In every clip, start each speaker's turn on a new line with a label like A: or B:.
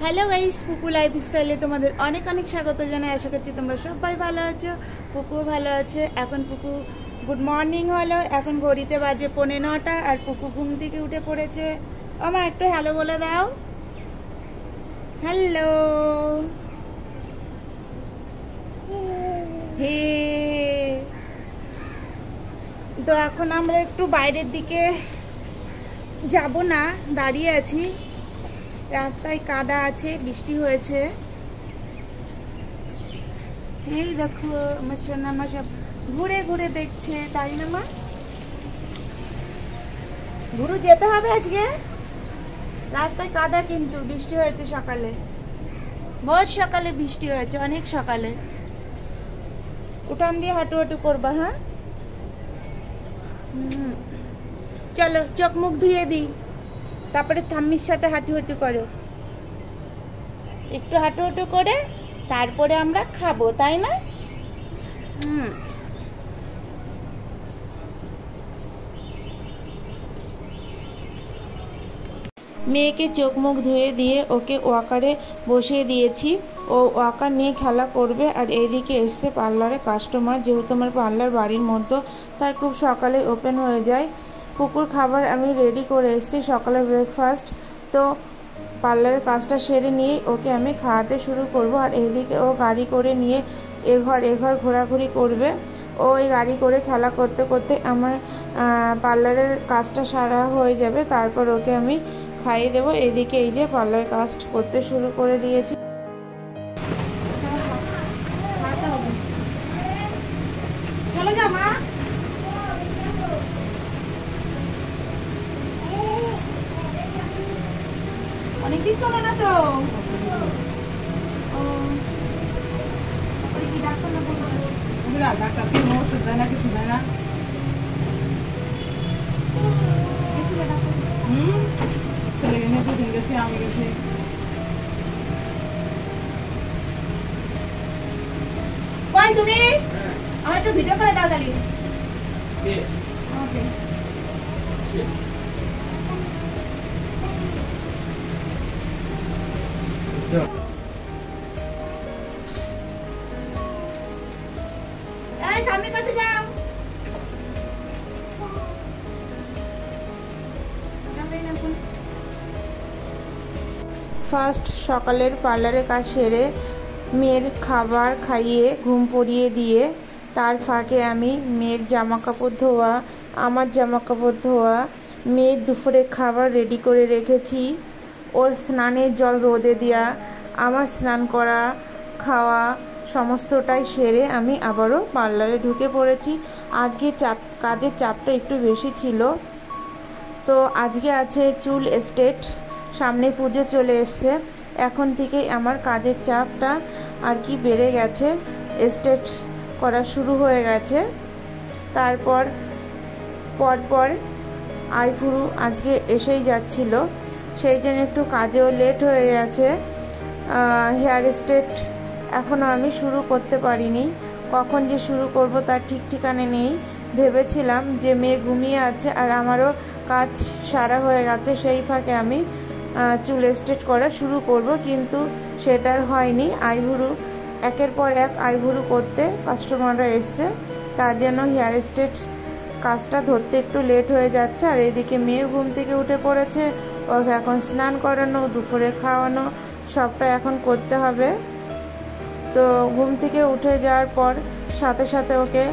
A: Hello guys, পুকু লাইফস্টাইলে তোমাদের অনেক অনেক স্বাগত জানাই। আশা করছি তোমরা সবাই ভালো আছো, পুকুও ভালো আছে। এখন পুকু গুড মর্নিং হলো, এখন ঘড়িতে বাজে 9:45 আর পুকু ঘুম থেকে উঠে পড়েছে। মা একটু হ্যালো বলে দাও। হ্যালো। হে, তো এখন আমরা একটু বাইরের দিকে যাব না, দাঁড়িয়ে আছি। রাস্তায় কাদা আছে, বৃষ্টি হয়েছে। এই দেখো আমার সোনা মা সব ঘুরে ঘুরে দেখছে, তাই না মা? ঘুরে যেতে হবে আজকে। রাস্তায় কাদা, কিন্তু বৃষ্টি হয়েছে সকালে, বহুত সকালে বৃষ্টি হয়েছে, অনেক সকালে। উঠান দিয়ে হাঁটু হাঁটু করবা, হ্যাঁ? চলো চোখ মুখ ধুয়ে দিই, তারপরে ঠাম্মির সাথে হাঁটু হাঁটু করো। একটু হাঁটু হাঁটু করে তারপরে আমরা খাবো, তাই না? মেয়েকে চোখ মুখ ধুয়ে দিয়ে ওকে ওয়াকারে বসিয়ে দিয়েছি। ও ওয়াকার নিয়ে খেলা করবে। আর এইদিকে এসছে পার্লারে কাস্টমার, যেহেতু আমার পার্লার বাড়ির মধ্যে, তাই খুব সকালে ওপেন হয়ে যায়। পুকুর খাবার আমি রেডি করে এসেছি, সকালে ব্রেকফাস্ট। তো পার্লারের কাজটা সেরে নিয়ে ওকে আমি খাওয়াতে শুরু করব। আর এইদিকে ও গাড়ি করে নিয়ে এঘর ঘোরাঘুরি করবে। ও এই গাড়ি করে খেলা করতে করতে আমার পার্লারের কাজটা সারা হয়ে যাবে, তারপর ওকে আমি খাইয়ে দেবো। এদিকে এই যে পার্লার কাজ করতে শুরু করে দিয়েছি। চলো যা মা, অনেকদিন চলো না তো। ডাক্তার কি ওষুধ দেয় না, কিছু দেয় না? ছেলে গেছে, দুদিন গেছে, আমি গেছি। কই তুমি? আমার একটু ভিডিও করে দাও তাহলে। সামনের কাছে যাও। ফার্স্ট সকালের পার্লারে কাজ সেরে মেয়ের খাবার খাইয়ে ঘুম পড়িয়ে দিয়ে তার ফাঁকে আমি মেয়ের জামা কাপড় ধোয়া, আমার জামা কাপড় ধোয়া, মেয়ের দুপুরে খাবার রেডি করে রেখেছি। ওর স্নানের জল রোদে দেওয়া, আমার স্নান করা, খাওয়া সমস্তটাই সেরে আমি আবারও পার্লারে ঢুকে পড়েছি। আজকে কাজের চাপটা একটু বেশি ছিল। তো আজকে আছে চুল এস্টেট, সামনে পুজো চলে এসছে, এখন থেকে আমার কাজের চাপটা আর কি বেড়ে গেছে। এস্টেট করা শুরু হয়ে গেছে। তারপর পরপর আইভুরু আজকে এসেই যাচ্ছিল, সেই জন্য একটু কাজেও লেট হয়ে গেছে। হেয়ার স্ট্রেট এখনও আমি শুরু করতে পারিনি, কখন যে শুরু করব তার ঠিক ঠিকানা নেই। ভেবেছিলাম যে মেয়ে ঘুমিয়ে আছে আর আমারও কাজ সারা হয়ে গেছে, সেই ফাঁকে আমি চুল স্ট্রেট করা শুরু করব, কিন্তু সেটার হয়নি। আইভুরু একের পর এক আইভুরু করতে কাস্টমাররা এসছে, তার জন্য হেয়ার স্ট্রেট কাজটা ধরতে একটু লেট হয়ে যাচ্ছে। আর এদিকে মেয়ে ঘুম থেকে উঠে পড়েছে, ওকে এখন স্নান করানো, দুপুরে খাওয়ানো সবটা এখন করতে হবে। তো ঘুম থেকে উঠে যাওয়ার পর সাথে সাথে ওকে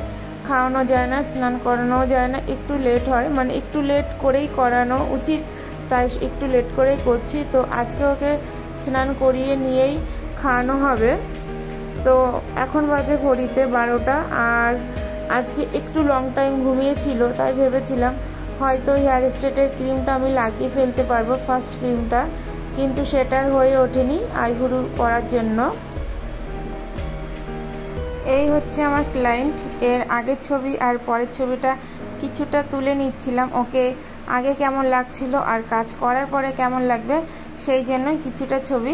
A: খাওয়ানো যায় না, স্নান করানো যায় না, একটু লেট হয়, মানে একটু লেট করেই করানো উচিত, তাই একটু লেট করেই করছি। তো আজকে ওকে স্নান করিয়ে নিয়েই খাওয়ানো হবে। তো এখন বাজে ঘড়িতে 12টা। আর আজকে একটু লং টাইম ঘুমিয়েছিল, তাই ভেবেছিলাম হয়তো হেয়ার স্ট্রেটের ক্রিমটা আমি লাগিয়ে ফেলতে পারবো, ফার্স্ট ক্রিমটা, কিন্তু সেটার হয়ে ওঠেনি আইভুরু করার জন্য। এই হচ্ছে আমার ক্লায়েন্ট, এর আগের ছবি আর পরের ছবিটা কিছুটা তুলে নিচ্ছিলাম, ওকে আগে কেমন লাগছিল আর কাজ করার পরে কেমন লাগবে, সেই জন্যই কিছুটা ছবি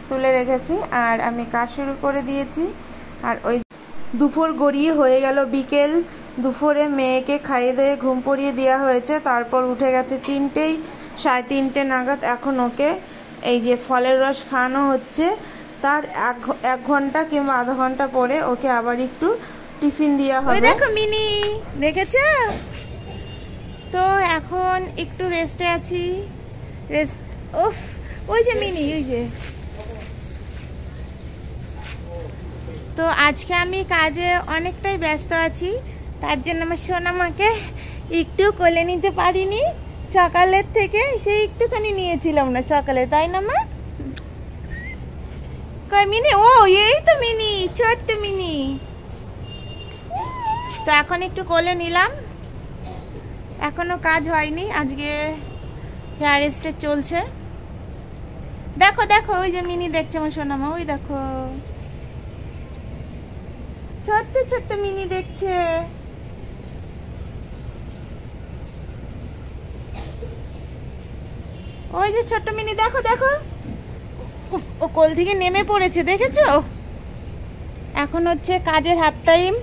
A: তুলে রেখেছি। আর আমি কাজ শুরু করে দিয়েছি। আর ওই দুপুর গড়িয়ে হয়ে গেল বিকেল। দুপুরে মেয়েকে খাইয়ে দিয়ে ঘুম পড়িয়ে দেওয়া হয়েছে, তারপর উঠে গেছে 3টে, 3:30 নাগাদ। এখন ওকে এই যে ফলের রস খাওয়ানো হচ্ছে, তার এক ঘন্টা কিংবা আধা ঘন্টা পরে ওকে আবার একটু টিফিন দেওয়া হবে। দেখো মিনি, দেখেছ? তো এখন একটু রেস্টে আছি। রেস্ট, ওফ, ওই যে মিনি, ওই যে। তো আজকে আমি কাজে অনেকটাই ব্যস্ত আছি, তার জন্য আমার সোনামাকে একটু কোলে নিতে পারিনি। সকালের থেকে সেই একটুখানি নিয়েছিলাম না সকালে, তাই না মা? কই মিনি? ও এই তো মিনি, ছোট্ট মিনি। তো এখন একটু কোলে নিলাম, এখনো কাজ হয়নি, আজকে হেয়ার স্টাইল চলছে। দেখো দেখো, ওই যে মিনি দেখছে আমার সোনামা, ওই দেখো ছোট্ট ছোট্ট মিনি দেখছে। ওই যে ছোট্ট মিনি, দেখো দেখো, ও কোল থেকে নেমে পড়েছে, দেখেছো? এখন হচ্ছে কাজের হাফ টাইম,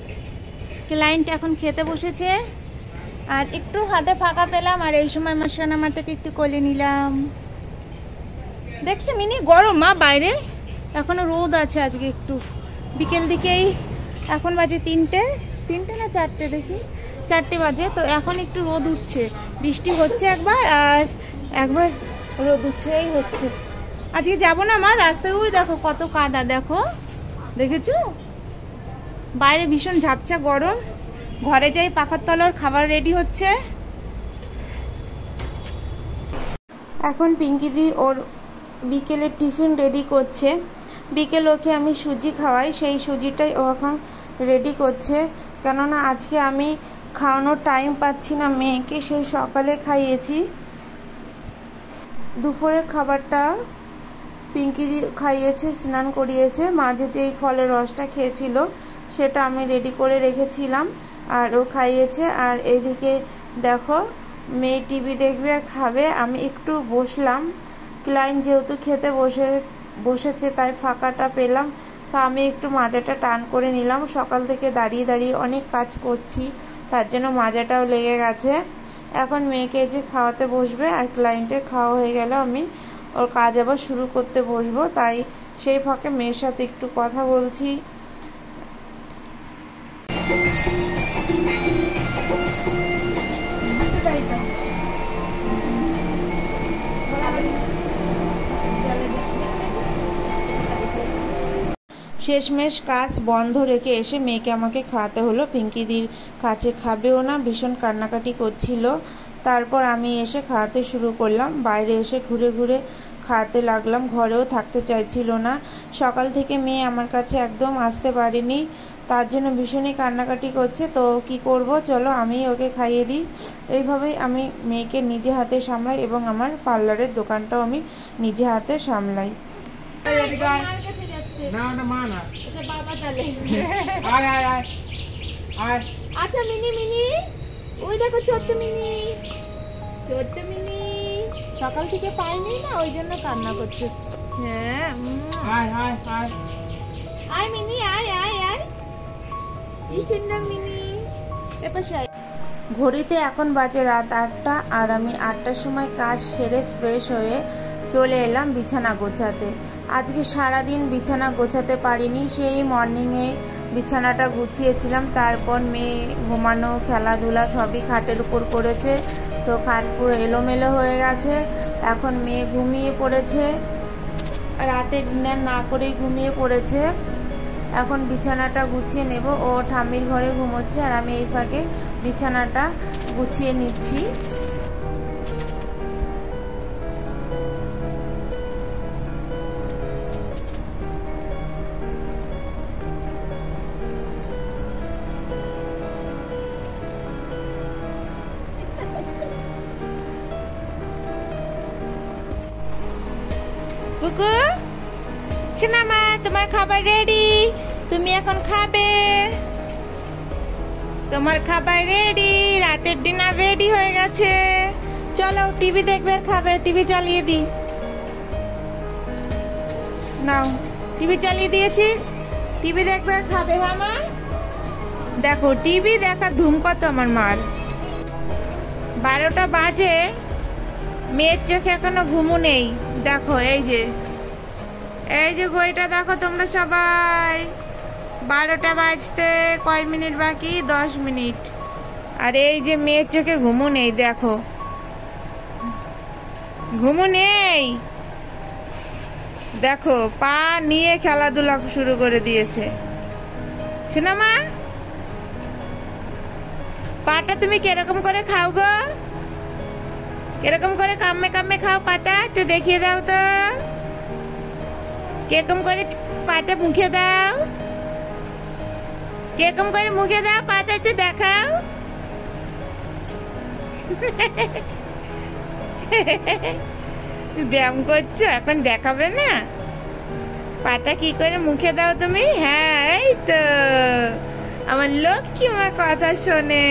A: ক্লায়েন্ট এখন খেতে বসেছে, আর একটু হাতে ফাঁকা পেলাম, আর এই সময় আমার সোনামা থেকে একটু কোলে নিলাম। দেখছো মিনি, গরম মা বাইরে, এখনো রোদ আছে আজকে একটু, বিকেল দিকেই, এখন বাজে 3টে না 4টে, দেখি 4টে বাজে। তো এখন একটু রোদ উঠছে, বৃষ্টি হচ্ছে একবার আর একবার রোদ উঠছে, এই হচ্ছে। আজকে যাবো না মা রাস্তায়, ওই দেখো কত কাদা, দেখো, দেখেছো? বাইরে ভীষণ ঝাপসা গরম। ঘরে যাই, পাখার তলার খাবার রেডি হচ্ছে। এখন পিঙ্কিদি ওর বিকেলের টিফিন রেডি করছে। বিকেল ওকে আমি সুজি খাওয়াই, সেই সুজিটাই ও এখন রেডি করছে, কেননা আজকে আমি খাওয়ানোর টাইম পাচ্ছি না মেয়েকে, সেই সকালে খাইয়েছি। দুপুরের খাবারটা পিঙ্কিদি খাইয়েছে, স্নান করিয়েছে, মাঝে যেই ফলের রসটা খেয়েছিল সেটা আমি রেডি করে রেখেছিলাম, আর ও খাইয়েছে। আর এইদিকে দেখো মেয়ে টিভি দেখবে আর খাবে, আমি একটু বসলাম, ক্লায়েন্ট যেহেতু খেতে বসেছে তাই ফাঁকাটা পেলাম, তো আমি একটু মাজাটা টান করে নিলাম। সকাল থেকে দাঁড়িয়ে দাঁড়িয়ে অনেক কাজ করছি, তার জন্য মাজাটাও লেগে গেছে। এখন মেয়েকে যে খাওয়াতে বসবে, আর ক্লায়েন্টের খাওয়া হয়ে গেল আমি ওর কাজ আবার শুরু করতে বসবো, তাই সেই ফাঁকে মেয়ের সাথে একটু কথা বলছি। শেষমেশ কাজ বন্ধ রেখে এসে মেয়েকে আমাকে খাওয়াতে হলো। পিঙ্কিদির কাছে খাবেও না, ভীষণ কান্নাকাটি করছিল। তারপর আমি এসে খাওয়াতে শুরু করলাম, বাইরে এসে ঘুরে ঘুরে খাওয়াতে লাগলাম, ঘরেও থাকতে চাইছিল না। সকাল থেকে মেয়ে আমার কাছে একদম আসতে পারেনি, তার জন্য ভীষণই কান্নাকাটি করছে। তো কি করব, চলো আমি ওকে খাইয়ে দিই। এইভাবেই আমি মেয়েকে নিজে হাতে সামলাই, এবং আমার পার্লারের দোকানটাও আমি নিজে হাতে সামলাই। আচ্ছা মিনি, মিনি ওই দেখো ছোট্ট মিনি, ছোট্ট মিনি সকাল থেকে পাইনি না, ওই জন্য কান্না করছে। হ্যাঁ, আয় মিনি, আয় আয় আয়, কি সুন্দর মিনি। ঘড়িতে এখন বাজে রাত 8টা, আর আমি 8টার সময় কাজ সেরে ফ্রেশ হয়ে চলে এলাম বিছানা গোছাতে। আজকে সারাদিন বিছানা গোছাতে পারিনি, সেই মর্নিংয়ে বিছানাটা গুছিয়েছিলাম, তারপর মেয়ে ঘুমানো, খেলাধুলা সবই খাটের উপর করেছে, তো খাট পুরো এলোমেলো হয়ে গেছে। এখন মেয়ে ঘুমিয়ে পড়েছে, রাতে ডিনার না করেই ঘুমিয়ে পড়েছে। এখন বিছানাটা গুছিয়ে নেব, ও ঠাম্মির ঘরে ঘুমোচ্ছে, আর আমি এই ফাঁকে বিছানাটা গুছিয়ে নিচ্ছি। বুকু, সোনামা তোমার খাবার রেডি, তুমি এখন খাবে, তোমার খাবার রেডি, রাতের ডিনার রেডি হয়ে গেছে, চলো টিভি দেখবে আর খাবে। টিভি চালিয়ে দি, নাও টিভি চালিয়ে দিয়েছি, টিভি দেখবে আর খাবে। হ্যাঁ মা, দেখো টিভি দেখা ধুম কত আমার মার। 12টা বাজে, মেয়ের চোখে এখনো ঘুমও নেই। দেখো এই যে ঘড়িটা দেখো তোমরা সবাই, 12টা বাজতে কয় মিনিট বাকি? 10 মিনিট। আর এই যে মেয়ের চোখে ঘুমও নেই, দেখো ঘুমও নেই। দেখো পা নিয়ে খেলাধুলা শুরু করে দিয়েছে। শোনা মা, পাটা তুমি কিরকম করে খাও গো? কিরকম করে কামে কামে খাও পাটা? একটু দেখিয়ে দাও তো, কিরকম করে পাটা মুখে দাও, কিরকম করে মুখে দাও পাটা, একটু দেখাও। ব্যায়াম করছো, এখন দেখাবে না? পাটা কি করে মুখে দাও তুমি? হ্যাঁ এই তো আমার লক্ষ্মী মা কথা শোনে।